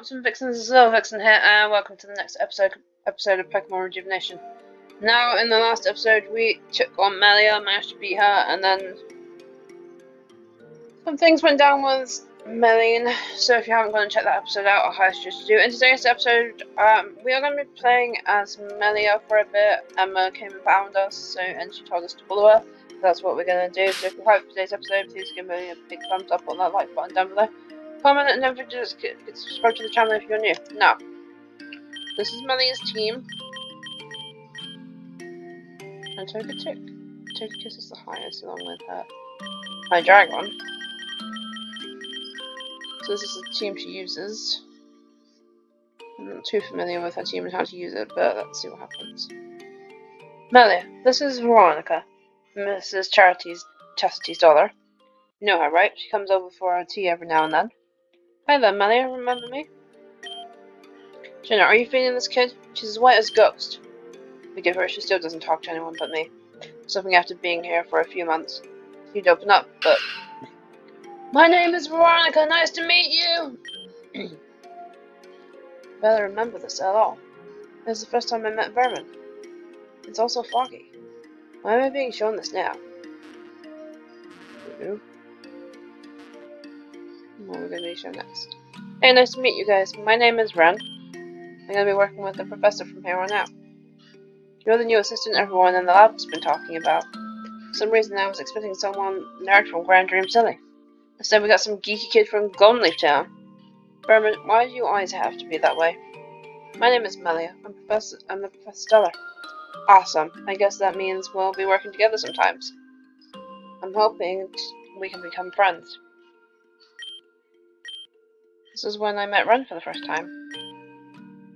Captain Vixen's Little Vixen here, and welcome to the next episode of Pokemon Rejuvenation. Now, in the last episode, we took on Melia, managed to beat her, and then some things went down with Meline. So if you haven't gone and checked that episode out, I highly suggest you do. In today's episode, we are going to be playing as Melia for a bit. Emma came and found us, and she told us to follow her. That's what we're going to do. So if you like today's episode, please give me a big thumbs up on that like button down below. Comment and don't forget to subscribe to the channel if you're new. Now, this is Melia's team. And Togekiss is the highest along with her Hydreigon. So this is the team she uses. I'm not too familiar with her team and how to use it, but let's see what happens. Melia, this is Veronica, Mrs. Chastity's daughter. You know her, right? She comes over for a tea every now and then. Hi there, Melia, remember me? Jenna, are you feeling this kid? She's as white as a ghost. Forgive her, she still doesn't talk to anyone but me. Something after being here for a few months. You'd open up, but... My name is Veronica, nice to meet you! Barely remember this at all. It was the first time I met Vermin. It's also foggy. Why am I being shown this now? What are we going to be shown next? Hey, nice to meet you guys. My name is Ren. I'm going to be working with the professor from here on out. You're the new assistant everyone in the lab's been talking about. For some reason I was expecting someone nerd from Grand Dream Silly. Instead we got some geeky kid from Golden Leaf Town. Berman, why do you always have to be that way? My name is Melia. I'm the Professor Stellar. Awesome. I guess that means we'll be working together sometimes. I'm hoping we can become friends. This is when I met Ren for the first time.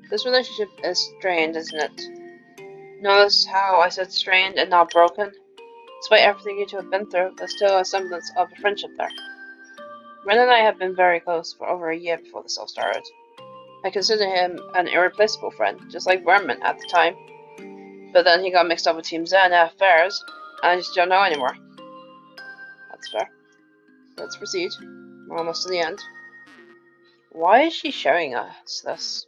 This relationship is strained, isn't it? Notice how I said strained and not broken? Despite everything you two have been through, there's still a semblance of a friendship there. Ren and I have been very close for over a year before this all started. I consider him an irreplaceable friend, just like Vermin at the time. But then he got mixed up with Team Zen affairs, and I just don't know anymore. That's fair. Let's proceed. We're almost to the end. Why is she showing us this?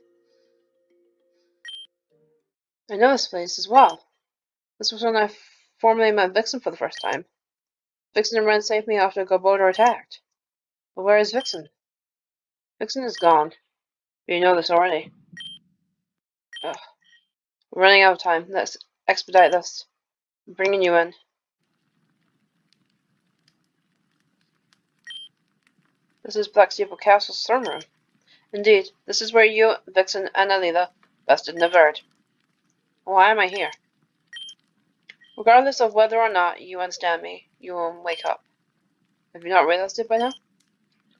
I know this place as well. This was when I formally met Vixen for the first time. Vixen and Ren saved me after Gobodo attacked. But where is Vixen? Vixen is gone. You know this already. Ugh. We're running out of time. Let's expedite this. I'm bringing you in. This is Black Steeple Castle's throne room. Indeed, this is where you, Vixen, and Alila bested Neverd. Why am I here? Regardless of whether or not you understand me, you will wake up. Have you not realized it by now?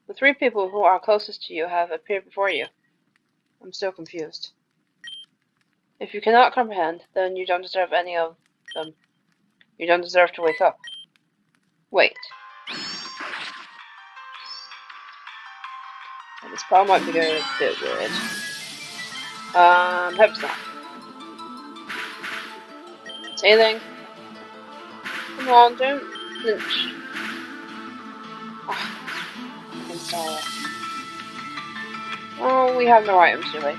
The three people who are closest to you have appeared before you. I'm still confused. If you cannot comprehend, then you don't deserve any of them. You don't deserve to wake up. Wait. This part might be going a bit weird. Hope it's not. Say anything. Come on, don't flinch. I'm sorry. Oh, we have no items, do we?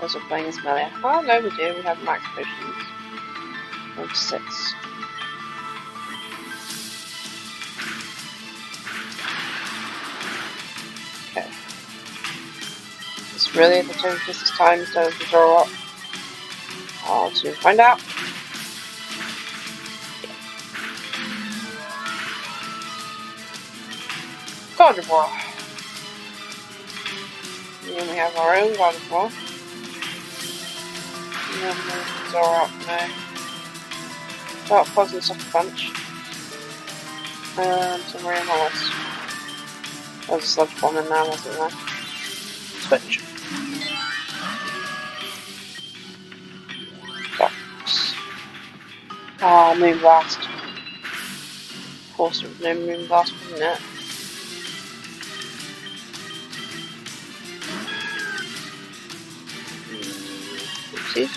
As we're playing as Melia. Oh, no, we do. We have max potions. 6. Okay. Is really the turn this time instead of the draw up? I'll soon find out. Gardevoir. And we have our own Gardevoir. And then there's Zoroark now. Dark Poison Sucker Punch. Some Maria Hollis. There's a Sludge Bomb in there, wasn't there? Switch. Ducks. Oh, Moonblast. Of course, there was no Moonblast, wasn't it? Oopsies.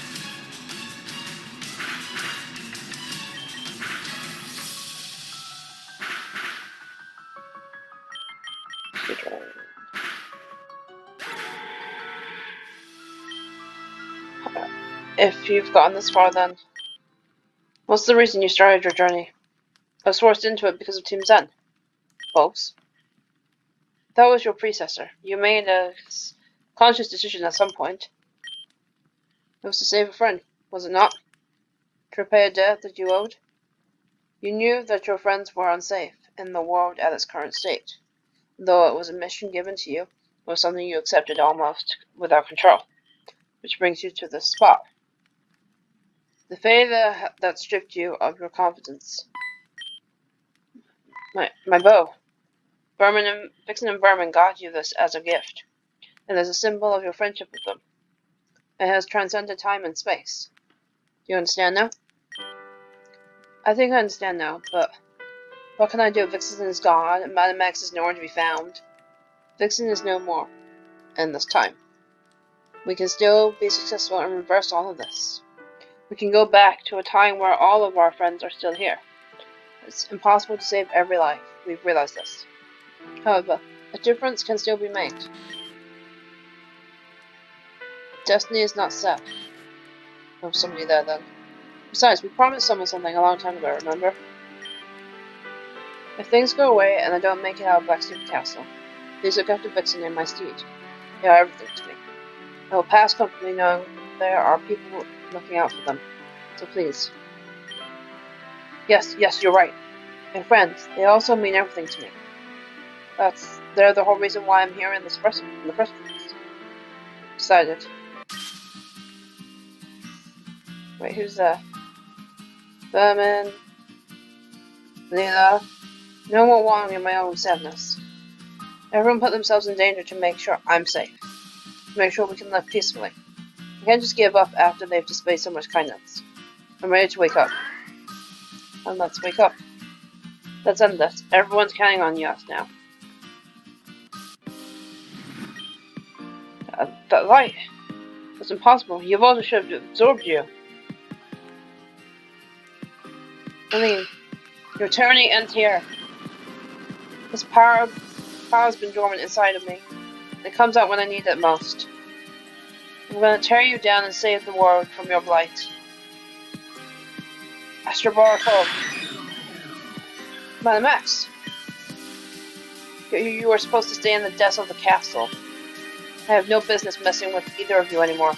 If you've gotten this far, then what's the reason you started your journey? I was forced into it because of Team Zen. Folks. That was your predecessor. You made a conscious decision at some point. It was to save a friend, was it not? To repay a debt that you owed? You knew that your friends were unsafe in the world at its current state. Though it was a mission given to you, it was something you accepted almost without control. Which brings you to this spot. The failure that stripped you of your confidence. My bow. Vixen and Berman got you this as a gift, and as a symbol of your friendship with them. It has transcended time and space. Do you understand now? I think I understand now, but what can I do? Vixen is gone, and Madame X is nowhere to be found. Vixen is no more, in this time. We can still be successful and reverse all of this. We can go back to a time where all of our friends are still here. It's impossible to save every life. We've realized this. However, a difference can still be made. Destiny is not set. There's somebody there then. Besides, we promised someone something a long time ago, remember? If things go away and I don't make it out of Blackstone Castle, please look after Vixen and my steed. They are everything to me. I will pass comfortably knowing there are people looking out for them. So please. Yes, you're right. And friends, they also mean everything to me. They're the whole reason why I'm here in the first place. Decided. Wait, who's that? Berman. Leela. No more wallowing in my own sadness. Everyone put themselves in danger to make sure I'm safe. To make sure we can live peacefully. I can't just give up after they've displayed so much kindness. I'm ready to wake up. And let's wake up. Let's end this. Everyone's counting on us now. That light. It's impossible. Yvolta should have absorbed you. I mean, your tyranny ends here. This power's been dormant inside of me. It comes out when I need it most. I'm gonna tear you down and save the world from your blight. Astrobarco. Madame X. You were supposed to stay in the depths of the castle. I have no business messing with either of you anymore.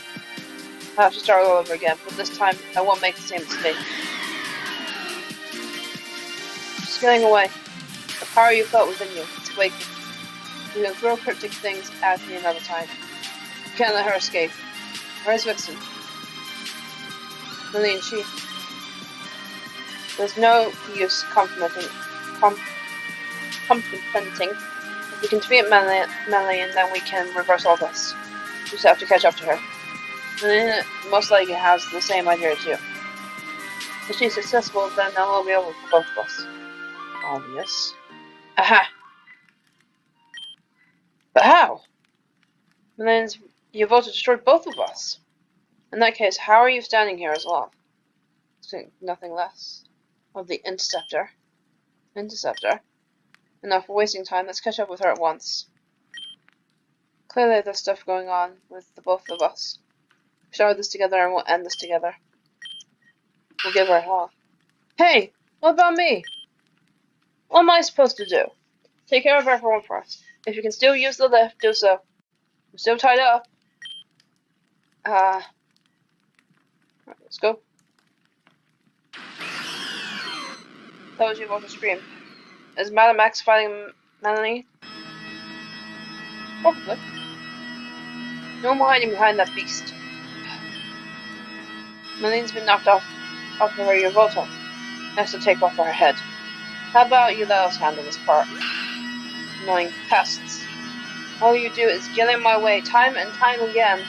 I have to start all over again, but this time I won't make the same mistake. Just getting away. The power you felt within you, it's waking. You can throw cryptic things at me another time. You can't let her escape. Where's Vixen? Lillian, there's no use complimenting. If we can defeat Lillian, then we can reverse all this. We just have to catch up to her. Lillian most likely has the same idea too. If she's successful, then it'll be over for both of us. Obvious. Aha! But how? Lillian's Yvolta destroyed both of us. In that case, how are you standing here as well? Nothing less of the Interceptor. Enough wasting time, let's catch up with her at once. Clearly there's stuff going on with the both of us. We started this together and we'll end this together. We'll give her a call. Hey! What about me? What am I supposed to do? Take care of everyone for us. If you can still use the lift, do so. I'm still tied up. Alright, let's go. That was your vocal scream. Is Madame X fighting Melanie? Probably. No more hiding behind that beast. Melanie's been knocked off of her Revolta. Has to take off her head. How about you let us handle this part? Annoying pests. All you do is get in my way time and time again.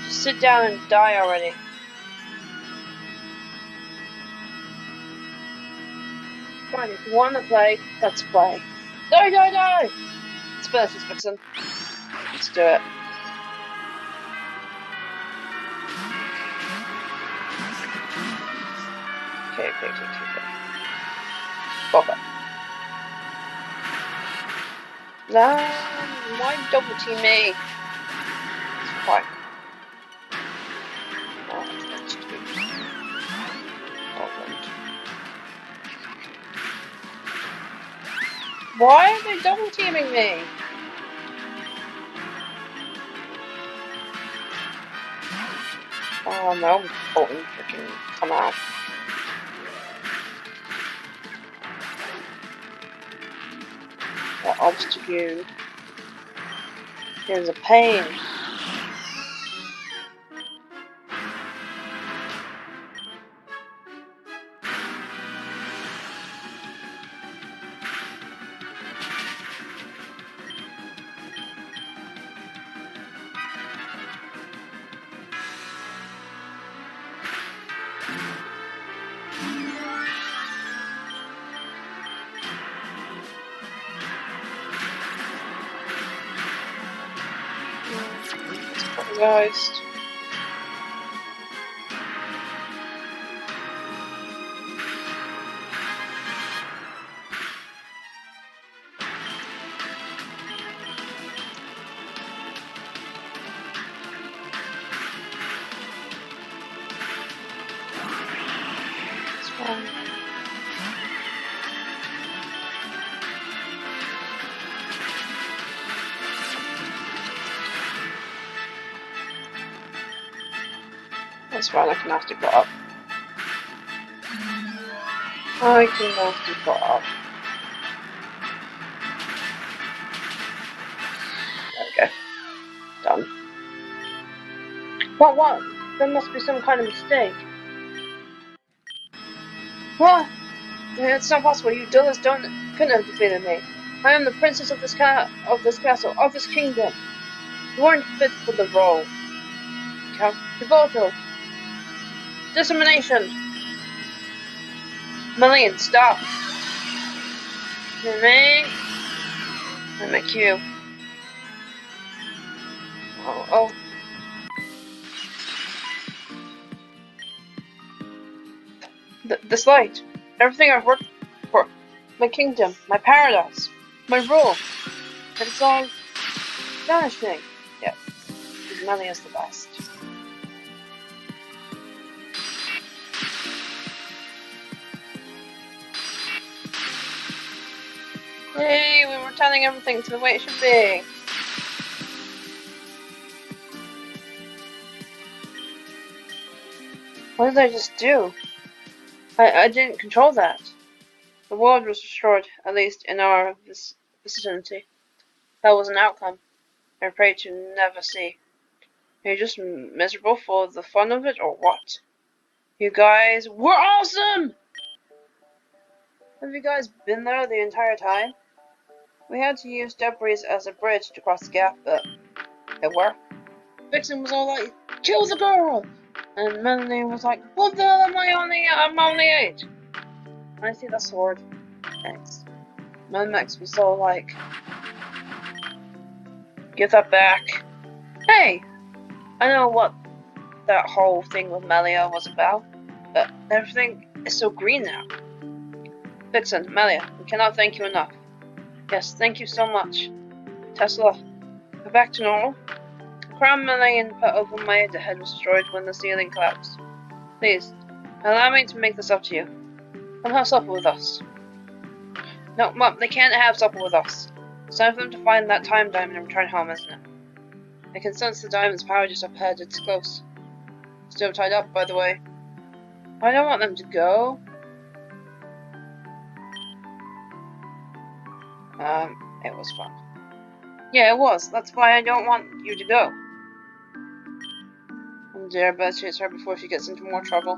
Just sit down and die already. Fine, if you want to play, let's play. Die, die, die! Let's finish this, Vixen. Let's do it. Okay. Stop it. No, why double team me? It's fine. Why are they double teaming me? Oh no, Bolton freaking come out. That obstacle is a pain. Guys. It's fine. That's fine, I can have to go up. I can have to go up. Okay. Done. What? There must be some kind of mistake. What? It's not possible. You couldn't have defeated me. I am the princess of this castle, of this kingdom. You weren't fit for the role. Devoto. Dissemination. Million, stop. Me. I'm a Q. Oh. This light. Everything I've worked for. My kingdom. My paradise. My rule. It's all vanishing. Yeah. Money is the best. Yay, we were turning everything to the way it should be. What did I just do? I didn't control that. The world was destroyed, at least in our vicinity. That was an outcome I pray to never see. Are you just miserable for the fun of it, or what? You guys were awesome! Have you guys been there the entire time? We had to use debris as a bridge to cross the gap, but it worked. Vixen was all like, kill the girl! And Melanie was like, what the hell I'm only 8! I see the sword. Thanks. Max was all like, give that back. Hey! I know what that whole thing with Melia was about, but everything is so green now. Vixen, Melia, we cannot thank you enough. Yes, thank you so much. Tesla, go back to normal. The crown Melian put over my head was destroyed when the ceiling collapsed. Please, allow me to make this up to you. Come have supper with us. No, Mom, they can't have supper with us. It's time for them to find that time diamond and return home, isn't it? I can sense the diamond's power just up ahead. It's close. Still tied up, by the way. I don't want them to go. It was fun. Yeah, it was. That's why I don't want you to go. Oh dear, better chase her before she gets into more trouble.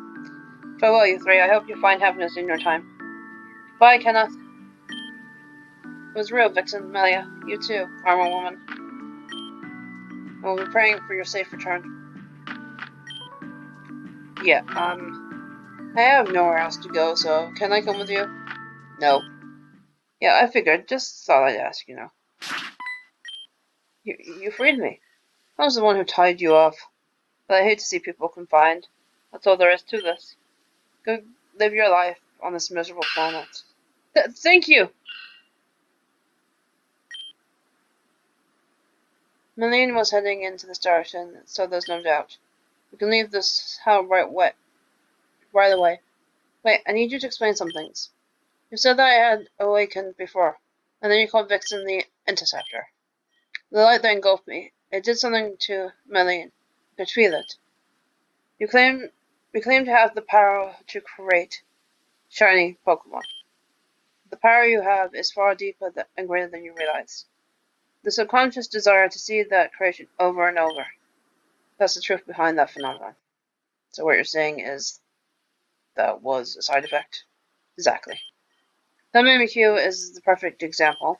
Farewell, you three. I hope you find happiness in your time. Bye, Kenneth. It was real, Vixen, Melia. You too, armor woman. We'll be praying for your safe return. Yeah, I have nowhere else to go, so can I come with you? No. Yeah, I figured. Just thought I'd ask, you know. You freed me. I was the one who tied you off. But I hate to see people confined. That's all there is to this. Go live your life on this miserable planet. Thank you! Malene was heading into this direction, so there's no doubt. We can leave this house right away. Wait, I need you to explain some things. You said that I had awakened before. and then you called Vixen the Interceptor. The light that engulfed me, it did something to Melanie. I could feel it. You claim to have the power to create shiny Pokemon. The power you have is far deeper and greater than you realize. The subconscious desire to see that creation over and over. That's the truth behind that phenomenon. So what you're saying is that was a side effect? Exactly. That Mimikyu is the perfect example.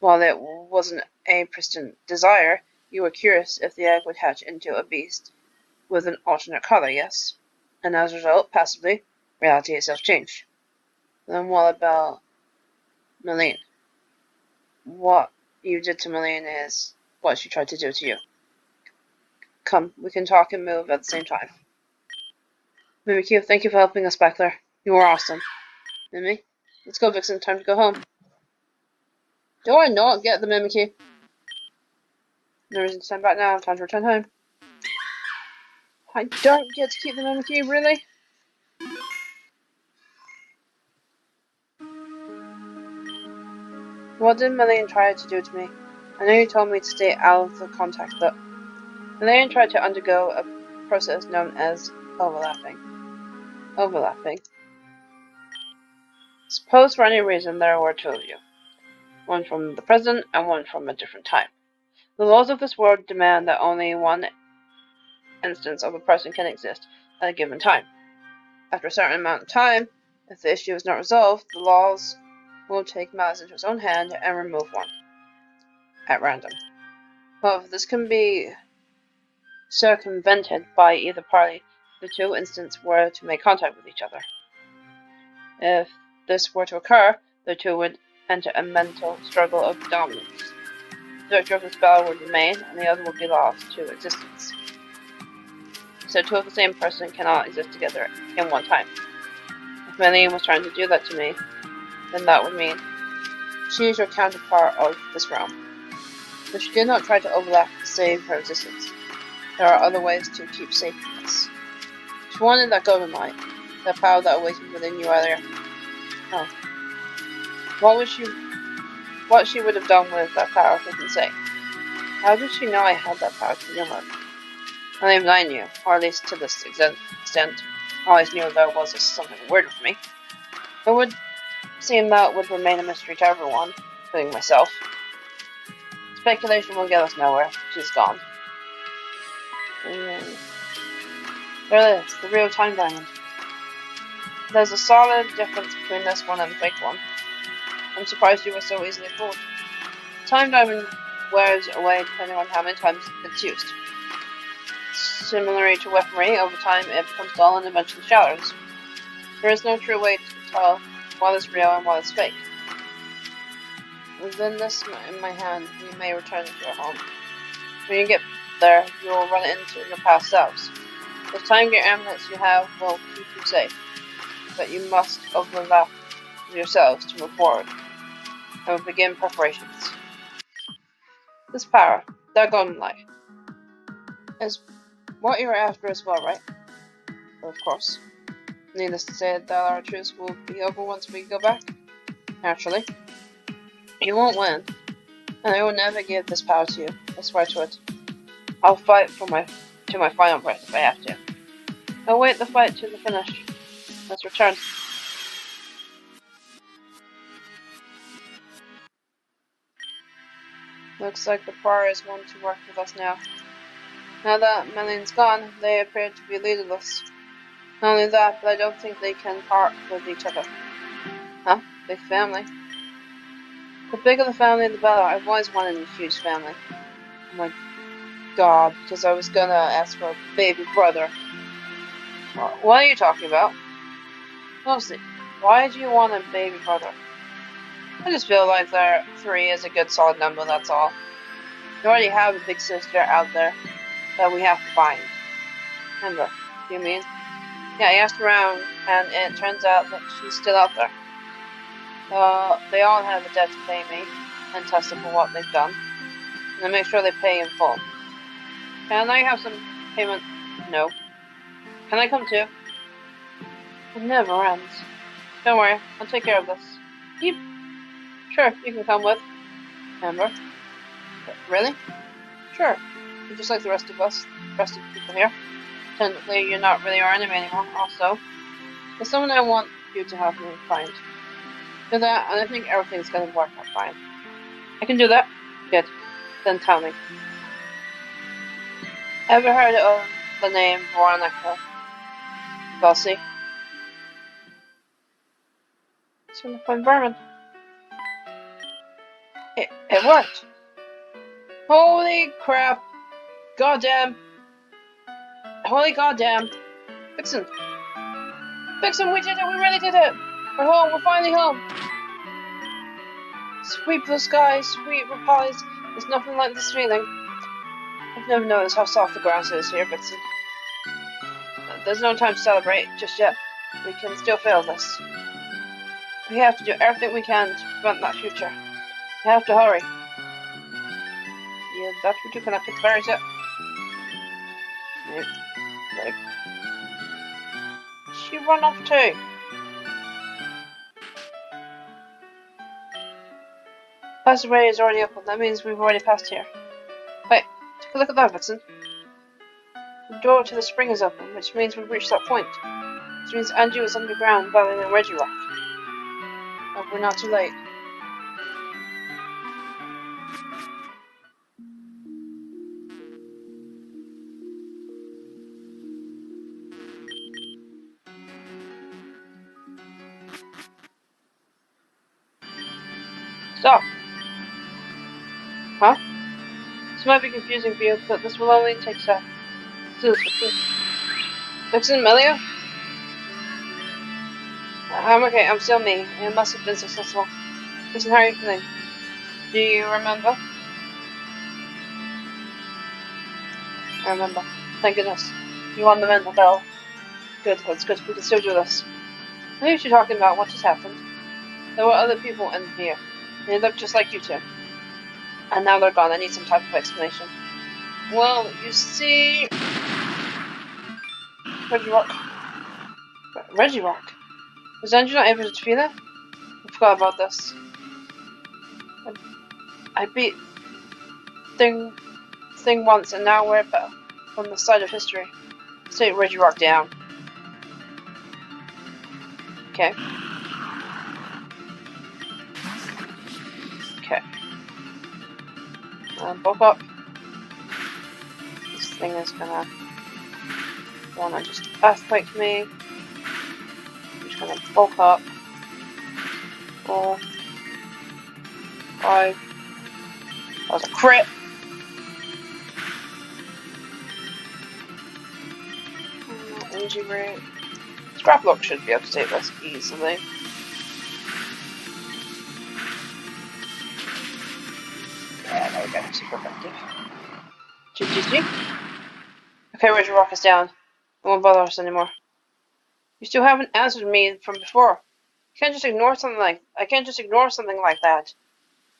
While it wasn't a persistent desire, you were curious if the egg would hatch into a beast with an alternate color, yes? And as a result, passively, reality itself changed. Then what about Malene? What you did to Malene is what she tried to do to you. Come, we can talk and move at the same time. Mimikyu, thank you for helping us back there. You were awesome. Mimi, let's go, Vixen. Time to go home. Do I not get the Mimikyu? No reason to stand back now. Time to return home. I don't get to keep the Mimikyu, really? What did Malene try to do to me? I know you told me to stay out of the contact, but Malene tried to undergo a process known as overlapping. Overlapping. Suppose for any reason there were two of you. One from the present and one from a different time. The laws of this world demand that only one instance of a person can exist at a given time. After a certain amount of time, if the issue is not resolved, the laws will take matters into its own hand and remove one at random. However, this can be circumvented by either party if the two instances were to make contact with each other. If this were to occur, the two would enter a mental struggle of dominance. The victor of the spell would remain, and the other would be lost to existence. So two of the same person cannot exist together in one time. If Malene was trying to do that to me, then that would mean she is your counterpart of this realm. But she did not try to overlap to save her existence. There are other ways to keep safe from this. She wanted that golden light, that power that awakened within you earlier. Oh. What she would have done with that power, who can say? How did she know I had that power to begin with? Only I knew, or at least to this extent. I always knew there was something weird with me. It would seem that would remain a mystery to everyone, including myself. Speculation will get us nowhere. She's gone. There it is, the real time diamond. There's a solid difference between this one and the fake one. I'm surprised you were so easily fooled. Time diamond wears away depending on how many times it's used. Similarly to weaponry, over time it becomes dull and eventually shatters. There is no true way to tell what is real and what is fake. Within this in my hand, you may return to your home. When you get there, you will run into your past selves. The time gear amulets you have will keep you safe, but you must overlap yourselves to move forward. I will begin preparations. This power, that golden light, is what you are after as well, right? Of course. Needless to say that our truce will be over once we go back. Naturally. You won't win, and I will never give this power to you. I swear to it. I'll fight to my final breath if I have to. I'll wait the fight to the finish. Let's return. Looks like the priors want to work with us now. Now that Melene's gone, they appear to be leaderless. Not only that, but I don't think they can part with each other. Huh? Big family. The bigger the family, the better. I've always wanted a huge family. Oh my god, because I was gonna ask for a baby brother. What are you talking about? Mostly, why do you want a baby brother? I just feel like 3 is a good solid number, that's all. You already have a big sister out there that we have to find. Amber, do you mean? Yeah, I asked around, and it turns out that she's still out there. They all have a debt to pay me, and test them for what they've done. And I make sure they pay in full. Can I have some payment? No. Can I come too? It never ends. Don't worry, I'll take care of this. Keep Sure, you can come with, Amber. Really? Sure. You're just like the rest of us, the rest of the people here. Technically, you're not really our enemy anymore, also. There's someone I want you to help me find. Do that, and I think everything's gonna work out fine. I can do that? Good. Then tell me. Ever heard of the name Veronica Velsi? It's from the fun vermin. It worked. Holy crap. Goddamn. Holy goddamn. Vixen. Vixen, we did it. We really did it. We're home. We're finally home. Sweet blue skies, sweet replies. There's nothing like this feeling. I've never noticed how soft the grass is here, Vixen. There's no time to celebrate just yet. We can still feel this. We have to do everything we can to prevent that future. We have to hurry. Yeah, that's what you can pick the berries yet. Nope. She run off too. Passageway is already open. That means we've already passed here. Wait, take a look at that, Vixen. The door to the spring is open, which means we've reached that point. Which means Andrew is underground, battling in Reggie Rock. Hope we're not too late. Stop! Huh? This might be confusing for you, but this will only take seconds. Vixen, Melia? I'm okay, I'm still me. It must have been successful. Vixen, how are you feeling? Do you remember? I remember. Thank goodness. You won the mental battle. Good, that's good. We can still do this. I know what you're talking about. What just happened? There were other people in here. They looked just like you two. And now they're gone. I need some type of explanation. Well, you see... Reggie Rock. Reggie Rock? Was Andrew not able to defeat it? I forgot about this. I beat Thing once, and now we're on the side of history. Let's take Reggie Rock down. Okay. Okay. Bulk up. This thing is gonna wanna just earthquake me. I'm just gonna bulk up. 4, 5. That was a crit. Energy rate. Scraplock should be able to take this easily. Yeah, there we go. Super effective. GG. Okay, Reggie Rock is down. It won't bother us anymore. You still haven't answered me from before. You can't just ignore something like I can't just ignore something like that.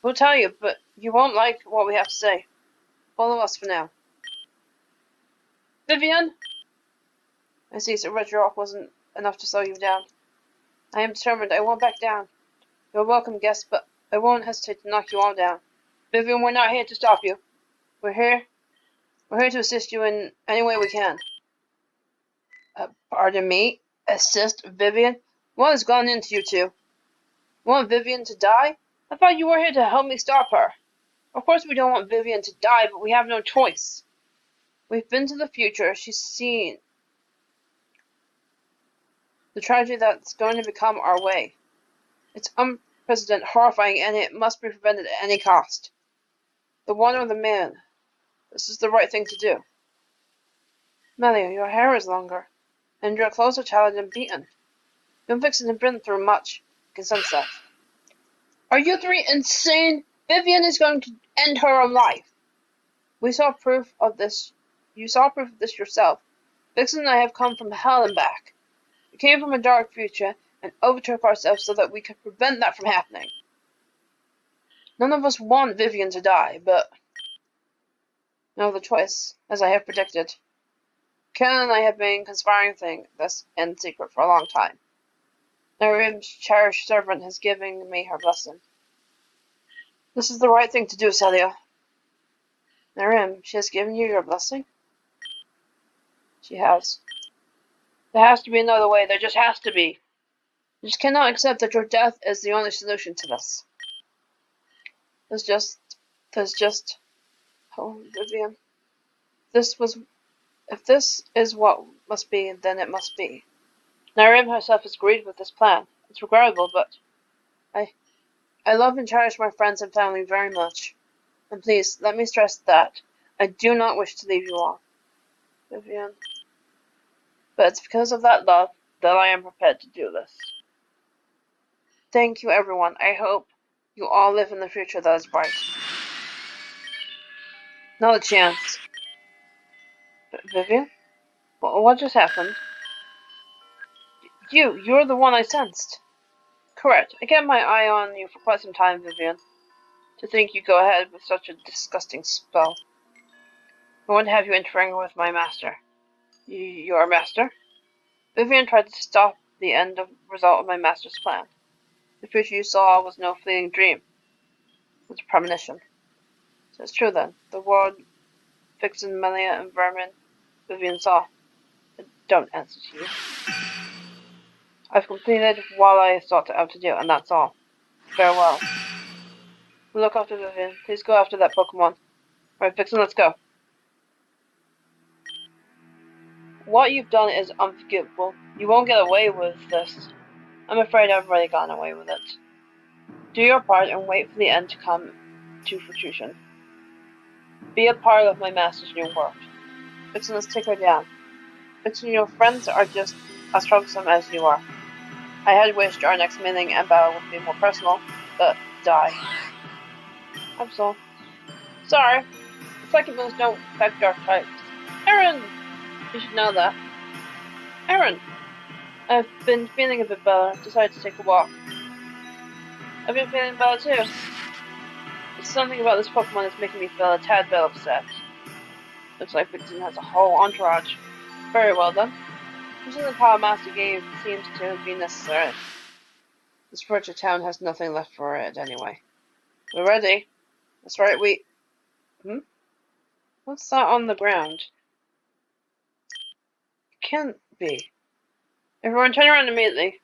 We'll tell you, but you won't like what we have to say. Follow us for now. Vivian? I see, so Reggie Rock wasn't enough to slow you down. I am determined. I won't back down. You're a welcome guest, but I won't hesitate to knock you all down. Vivian, we're not here to stop you. We're here to assist you in any way we can. Pardon me? Assist Vivian? What has gone into you two? You want Vivian to die? I thought you were here to help me stop her. Of course we don't want Vivian to die, but we have no choice. We've been to the future. She's seen the tragedy that's going to become our way. It's unprecedented, horrifying, and it must be prevented at any cost. The one or the man. This is the right thing to do. Melia, your hair is longer, and your clothes are tattered and beaten. You're fixing to been through much. You can sense that. Are you three insane? Vivian is going to end her own life. We saw proof of this. You saw proof of this yourself. Vixen and I have come from hell and back. We came from a dark future and overtook ourselves so that we could prevent that from happening. None of us want Vivian to die, but no other choice, as I have predicted. Ken and I have been conspiring this in secret for a long time. Aevium's cherished servant has given me her blessing. This is the right thing to do, Celia. Narim, she has given you your blessing? She has. There has to be another way. There just has to be. You just cannot accept that your death is the only solution to this. There's just, oh, Vivian. If this is what must be, then it must be. Narim herself has agreed with this plan. It's regrettable, but I love and cherish my friends and family very much. And please, let me stress that I do not wish to leave you all, Vivian. But it's because of that love that I am prepared to do this. Thank you, everyone. I hope you all live in the future that is bright. Not a chance. Vivian? What just happened? You're the one I sensed. Correct. I kept my eye on you for quite some time, Vivian. To think you go ahead with such a disgusting spell. I wouldn't have you interfering with my master. Your master? Vivian tried to stop the end result of my master's plan. The future you saw was no fleeting dream. It was a premonition. So it's true then. The world Vixen, Melia, and Vermin Vivian saw. I don't answer to you. I've completed what I sought out to do, and that's all. Farewell. Look after Vivian. Please go after that Pokemon. Alright, Vixen, let's go. What you've done is unforgivable. You won't get away with this. I'm afraid I've already gotten away with it. Do your part and wait for the end to come to fruition. Be a part of my master's new world. Vixen, let's take her down. Vixen, your friends are just as troublesome as you are. I had wished our next meeting and battle would be more personal, but die. I'm so sorry. Psychic moves don't affect dark types. Aaron! You should know that. Aaron! I've been feeling a bit better. Decided to take a walk. I've been feeling better too. It's something about this Pokemon that's making me feel a tad bit upset. Looks like Vixen has a whole entourage. Very well then. Using the power Master gave seems to be necessary. This Furcher town has nothing left for it anyway. We're ready. That's right, What's that on the ground? Can't be. Everyone turn around immediately.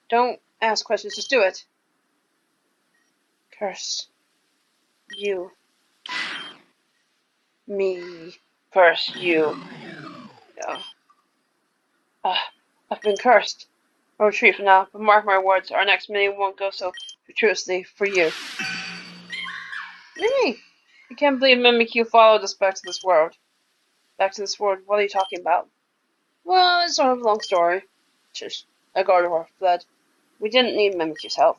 Don't ask questions, just do it. Curse. You. Me. Curse you. I've been cursed. I'll retreat for now, but mark my words, our next meeting won't go so fortuitously for you. Me! I can't believe Mimikyu followed us back to this world. Back to this world? What are you talking about? Well, it's sort of a long story. Shush. Gardevoir fled. We didn't need Mimikyu's help.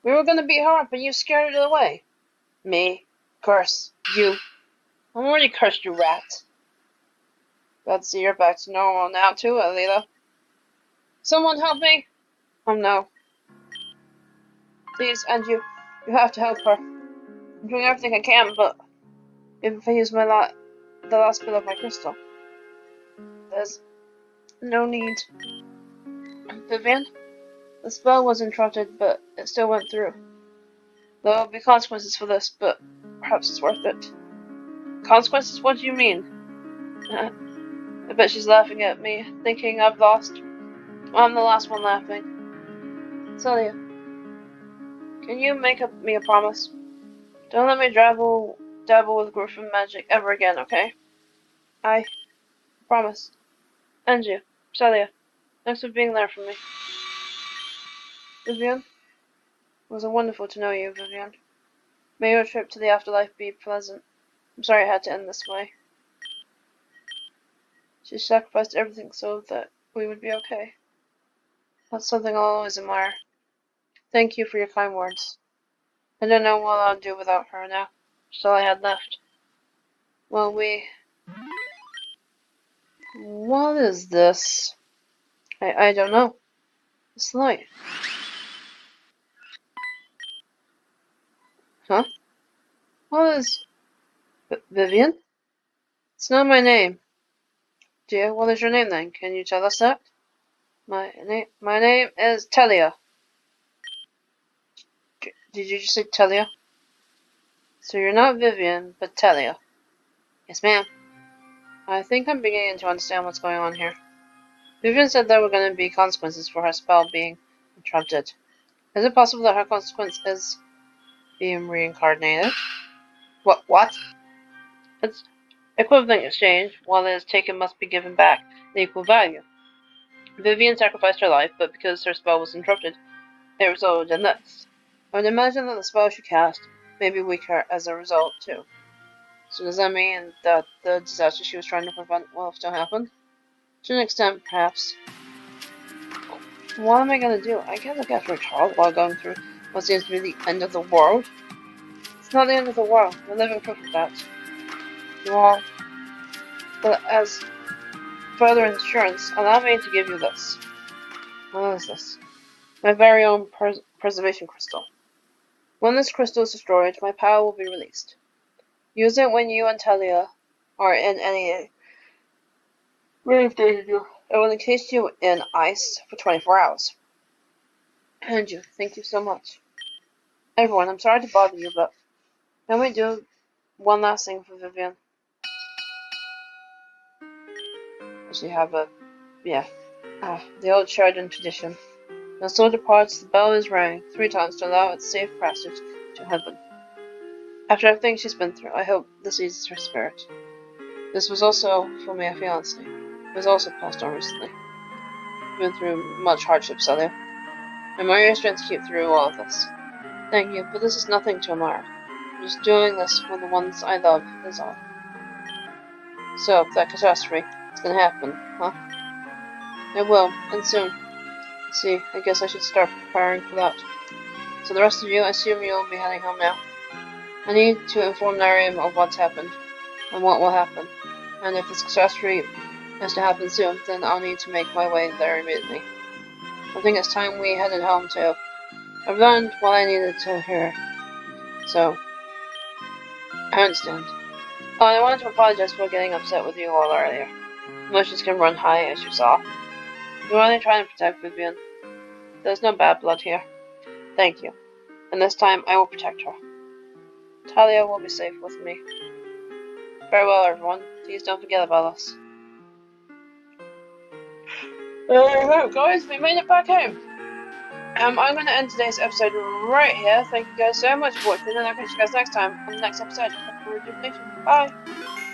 We were gonna beat her up and you scared it away. Me. Curse. You. I'm already cursed, you rat. Glad to see you're back to normal now too, Alita. Someone help me! Oh no. Please, and you have to help her. I'm doing everything I can, but if I use the last bit of my crystal, there's no need. Vivian? The spell was interrupted, but it still went through. There will be consequences for this, but perhaps it's worth it. Consequences? What do you mean? I bet she's laughing at me, thinking I've lost. I'm the last one laughing. Celia, can you make me a promise? Don't let me dabble with Griffin magic ever again, okay? I promise. And you, Celia, thanks for being there for me. Vivian? It was wonderful to know you, Vivian. May your trip to the afterlife be pleasant. I'm sorry it had to end this way. She sacrificed everything so that we would be okay. That's something I'll always admire. Thank you for your kind words. I don't know what I'll do without her now. That's all I had left. Well, What is this? I don't know. It's light. Huh? What is... Vivian? It's not my name. Dear, what is your name then? Can you tell us that? My name is Telia. Did you just say Talia? So you're not Vivian, but Talia. Yes, ma'am. I think I'm beginning to understand what's going on here. Vivian said there were going to be consequences for her spell being interrupted. Is it possible that her consequence is being reincarnated? What? It's equivalent exchange. While it is taken, must be given back in equal value. Vivian sacrificed her life, but because her spell was interrupted, it resulted in this. I would imagine that the spell she cast may be weaker as a result, too. So does that mean that the disaster she was trying to prevent will still happen? To an extent, perhaps. What am I gonna do? I can't look after a child while going through what seems to be the end of the world. It's not the end of the world. We're living proof of that. You are. But as further insurance, allow me to give you this. What is this? My very own preservation crystal. When this crystal is destroyed, my power will be released. Use it when you and Talia are in any grave danger. It will encase you in ice for 24 hours. And you, thank you so much. Everyone, I'm sorry to bother you, but can we do one last thing for Vivian? Does she have a... yeah. The old Sheridan tradition. When the soul departs, the bell is rang 3 times to allow its safe passage to heaven. After everything she's been through, I hope this eases her spirit. This was also for my fiancé, who has also passed on recently. I've been through much hardship, Celia. I admire your strength to keep through all of this. Thank you, but this is nothing to admire. I'm just doing this for the ones I love, is all. So, that catastrophe is gonna happen, huh? It will, and soon. See, I guess I should start preparing for that. So the rest of you, I assume you'll be heading home now. I need to inform Aevium of what's happened, and what will happen. And if this catastrophe is to happen soon, then I'll need to make my way there immediately. I think it's time we headed home too. I've learned what I needed to hear, so I understand. Oh, and I wanted to apologize for getting upset with you all earlier. Emotions can run high, as you saw. You're only trying to protect Vivian. There's no bad blood here. Thank you. And this time, I will protect her. Talia will be safe with me. Farewell, everyone. Please don't forget about us. Guys, we made it back home. I'm going to end today's episode right here. Thank you guys so much for watching, and I'll catch you guys next time on the next episode of Rejuvenation. Bye!